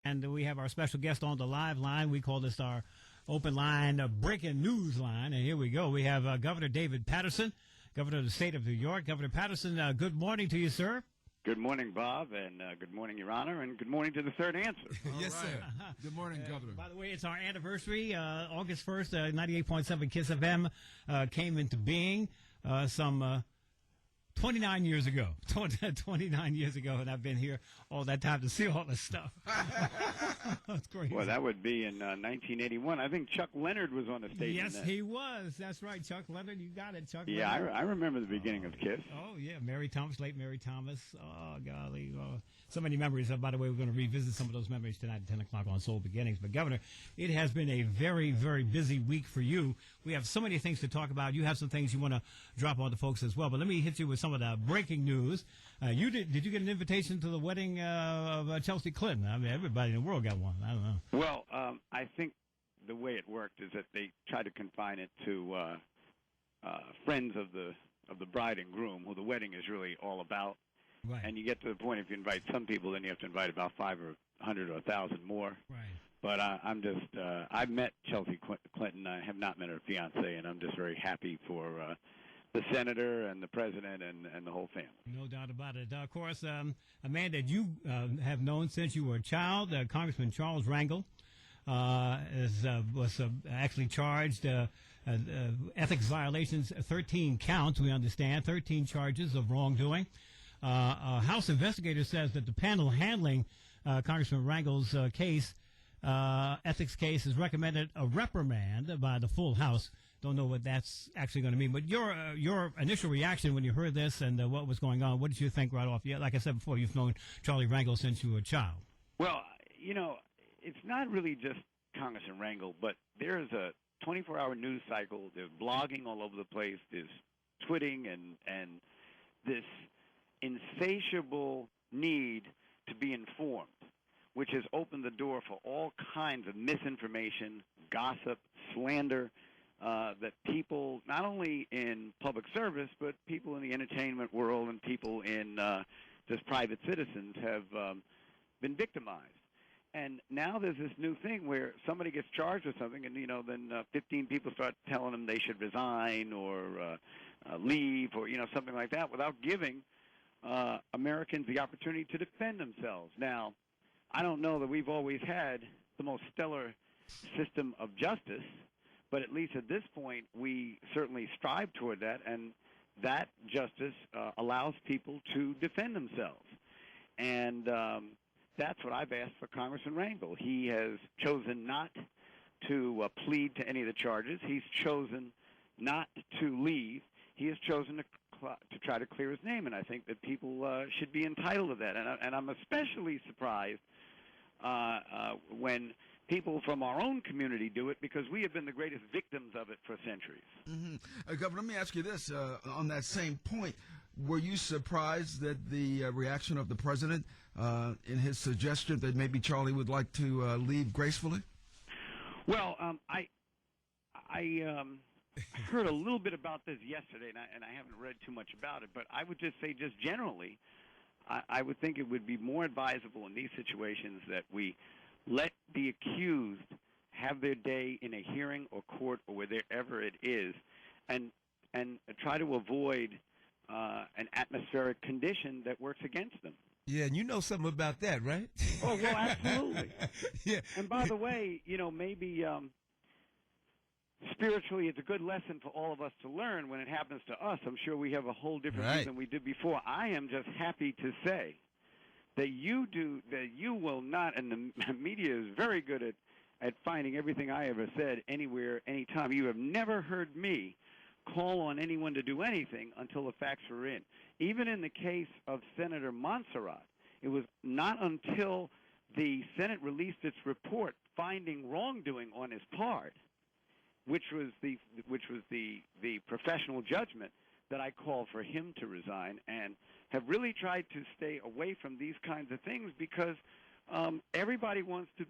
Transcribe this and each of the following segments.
And we have our special guest on the live line. We call this our open line, breaking news line. And here we go. We have Governor David Paterson, Governor of the state of New York. Governor Paterson, good morning to you, sir. Good morning, Bob, and good morning, Your Honor, and good morning to the third answer. Yes, sir. Good morning, Governor. By the way, it's our anniversary. August 1st, 98.7 KISS FM came into being some 29 years ago. 29 years ago, and I've been here all that time to see all this stuff. That's crazy. Well, that would be in 1981. I think Chuck Leonard was on the stage. Yes, he was. That's right, Chuck Leonard. You got it, Chuck Yeah, Leonard. I remember the beginning of KISS. Oh, yeah, Mary Thomas, late Mary Thomas. Oh, golly. So many memories. By the way, we're going to revisit some of those memories tonight at 10 o'clock on Soul Beginnings. But, Governor, it has been a very, very busy week for you. We have so many things to talk about. You have some things you want to drop on the folks as well. But let me hit you with some of the breaking news. Did you get an invitation to the wedding of Chelsea Clinton? I mean, everybody in the world got one. I don't know. Well, I think the way it worked is that they tried to confine it to friends of the bride and groom, who the wedding is really all about. Right. And you get to the point, if you invite some people, then you have to invite about 500 or 1,000 more. Right. But I've met Chelsea Clinton. I have not met her fiancé, and I'm just very happy for the senator and the president and the whole family. No doubt about it. Of course, a man that you have known since you were a child, Congressman Charles Rangel, was actually charged ethics violations, 13 counts, we understand, 13 charges of wrongdoing. A House investigator says that the panel handling Congressman Rangel's ethics case has recommended a reprimand by the full House. Don't know what that's actually going to mean, but your initial reaction when you heard this and what was going on, what did you think right off? Yeah, like I said before, you've known Charlie Rangel since you were a child. Well, it's not really just Congressman Rangel, but there's a 24-hour news cycle. There's blogging all over the place. There's twitting and this insatiable need to be informed, which has opened the door for all kinds of misinformation, gossip, slander, that people, not only in public service, but people in the entertainment world and people in just private citizens have been victimized. And now there's this new thing where somebody gets charged with something, and then 15 people start telling them they should resign or leave or something like that, without giving Americans the opportunity to defend themselves. Now, I don't know that we've always had the most stellar system of justice, but at least at this point, we certainly strive toward that, and that justice allows people to defend themselves. And that's what I've asked for Congressman Rangel. He has chosen not to plead to any of the charges. He's chosen not to leave. He has chosen to try to clear his name, and I think that people should be entitled to that. And I'm especially surprised when people from our own community do it, because we have been the greatest victims of it for centuries. Mm-hmm. Governor, let me ask you this. On that same point, were you surprised that the reaction of the president in his suggestion that maybe Charlie would like to leave gracefully? Well, I heard a little bit about this yesterday, and I haven't read too much about it, but I would just say, just generally, I would think it would be more advisable in these situations that we let the accused have their day in a hearing or court or wherever it is, and try to avoid an atmospheric condition that works against them. Yeah, and you know something about that, right? Oh, well, absolutely. Yeah. And by the way, maybe spiritually it's a good lesson for all of us to learn when it happens to us. I'm sure we have a whole different view than we did before. I am just happy to say that you will not, and the media is very good at finding everything I ever said anywhere, anytime. You have never heard me call on anyone to do anything until the facts were in. Even in the case of Senator Montserrat, it was not until the Senate released its report finding wrongdoing on his part, which was the professional judgment, that I called for him to resign, and have really tried to stay away from these kinds of things, because everybody wants to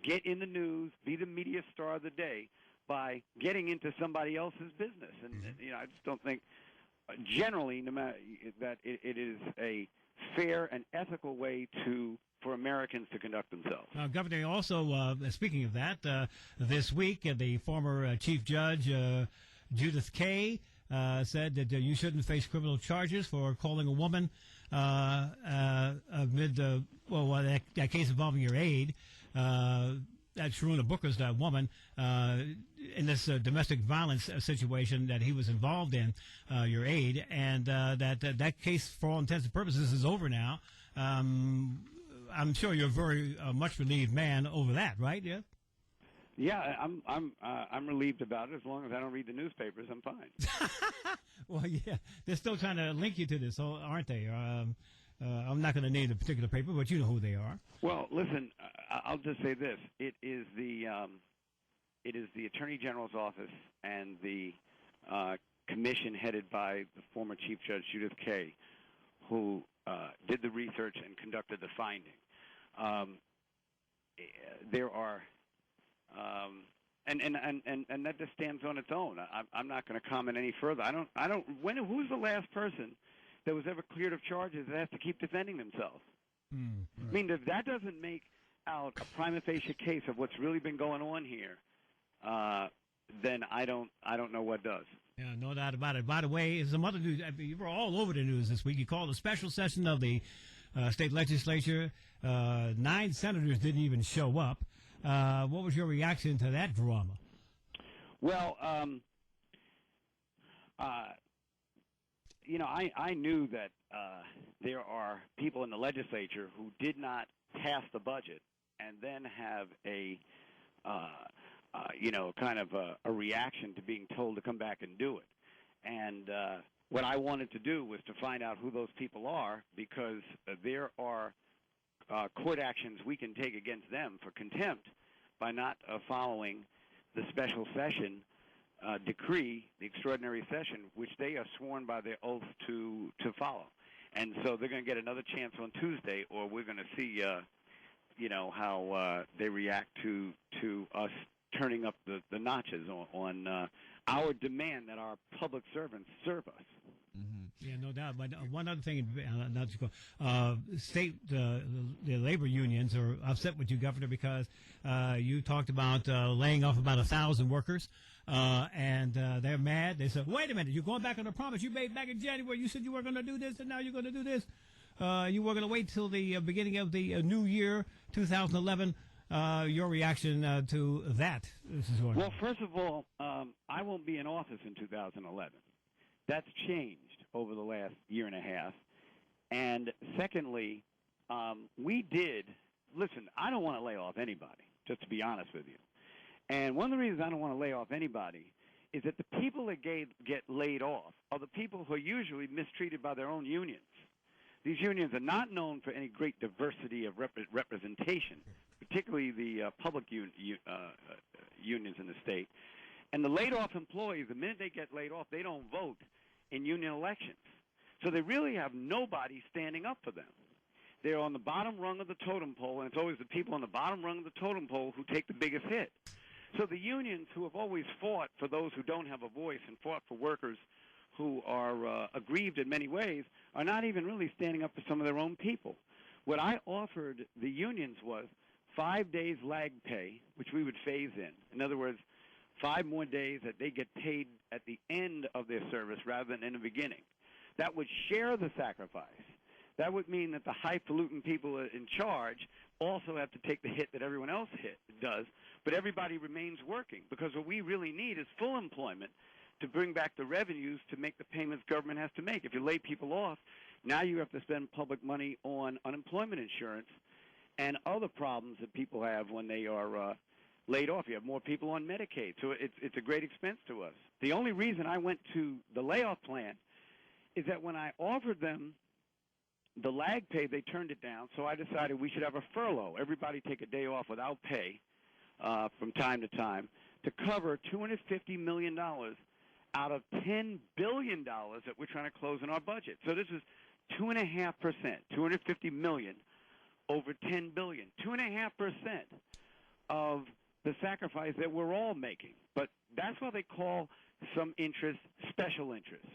get in the news, be the media star of the day by getting into somebody else's business. And I just don't think generally, no matter that it is a fair and ethical way to for Americans to conduct themselves. Governor, also, speaking of that, this week, the former Chief Judge, Judith Kaye, said that you shouldn't face criminal charges for calling a woman amid, that case involving your aide. That's Sharuna Booker's that woman in this domestic violence situation that he was involved in, your aide, and that case, for all intents and purposes, is over now. I'm sure you're a very much relieved man over that, right? Yeah. Yeah, I'm relieved about it. As long as I don't read the newspapers, I'm fine. Well, yeah, they're still trying to link you to this, aren't they? I'm not going to name the particular paper, but you know who they are. Well, listen, I'll just say this: it is the Attorney General's office and the commission headed by the former Chief Judge Judith Kaye who did the research and conducted the finding. There are, and that just stands on its own. I'm not going to comment any further. Who's the last person that was ever cleared of charges that has to keep defending themselves? Right. I mean, if that doesn't make out a prima facie case of what's really been going on here, then I don't know what does. Yeah, no doubt about it. By the way, some other news. You were all over the news this week. You called a special session of the state legislature. 9 senators didn't even show up. What was your reaction to that drama? Well, I knew that there are people in the legislature who did not pass the budget and then have a reaction to being told to come back and do it. And what I wanted to do was to find out who those people are, because there are court actions we can take against them for contempt by not following the special session decree, the extraordinary session, which they are sworn by their oath to follow. And so they're going to get another chance on Tuesday, or we're going to see, how they react to us turning up the notches on our demand that our public servants serve us. Mm-hmm. Yeah, no doubt. But one other thing, not to go, the labor unions are upset with you, Governor, because you talked about laying off about 1,000 workers, and they're mad. They said, "Wait a minute, you're going back on the promise you made back in January. You said you were going to do this, and now you're going to do this. You were going to wait till the beginning of the new year, 2011." Your reaction to that? Well, first of all, I won't be in office in 2011. That's changed over the last year and a half. And secondly, listen, I don't want to lay off anybody, just to be honest with you. And one of the reasons I don't want to lay off anybody is that the people that get laid off are the people who are usually mistreated by their own unions. These unions are not known for any great diversity of representation, particularly the public unions in the state. And the laid-off employees, the minute they get laid off, they don't vote in union elections. So they really have nobody standing up for them. They're on the bottom rung of the totem pole, and it's always the people on the bottom rung of the totem pole who take the biggest hit. So the unions, who have always fought for those who don't have a voice and fought for workers who are aggrieved in many ways, are not even really standing up for some of their own people. What I offered the unions was 5 days lag pay, which we would phase in. In other words, 5 more days that they get paid at the end of their service rather than in the beginning. That would share the sacrifice. That would mean that the highfalutin people in charge also have to take the hit that everyone else does, but everybody remains working, because what we really need is full employment to bring back the revenues to make the payments government has to make. If you lay people off, now you have to spend public money on unemployment insurance and other problems that people have when they are laid off. You have more people on Medicaid, so it's a great expense to us. The only reason I went to the layoff plan is that when I offered them the lag pay, they turned it down, so I decided we should have a furlough. Everybody take a day off without pay from time to time to cover $250 million out of $10 billion that we're trying to close in our budget. So this is 2.5%, $250 million over $10 billion, 2.5% of the sacrifice that we're all making. But that's why they call some interest special interest.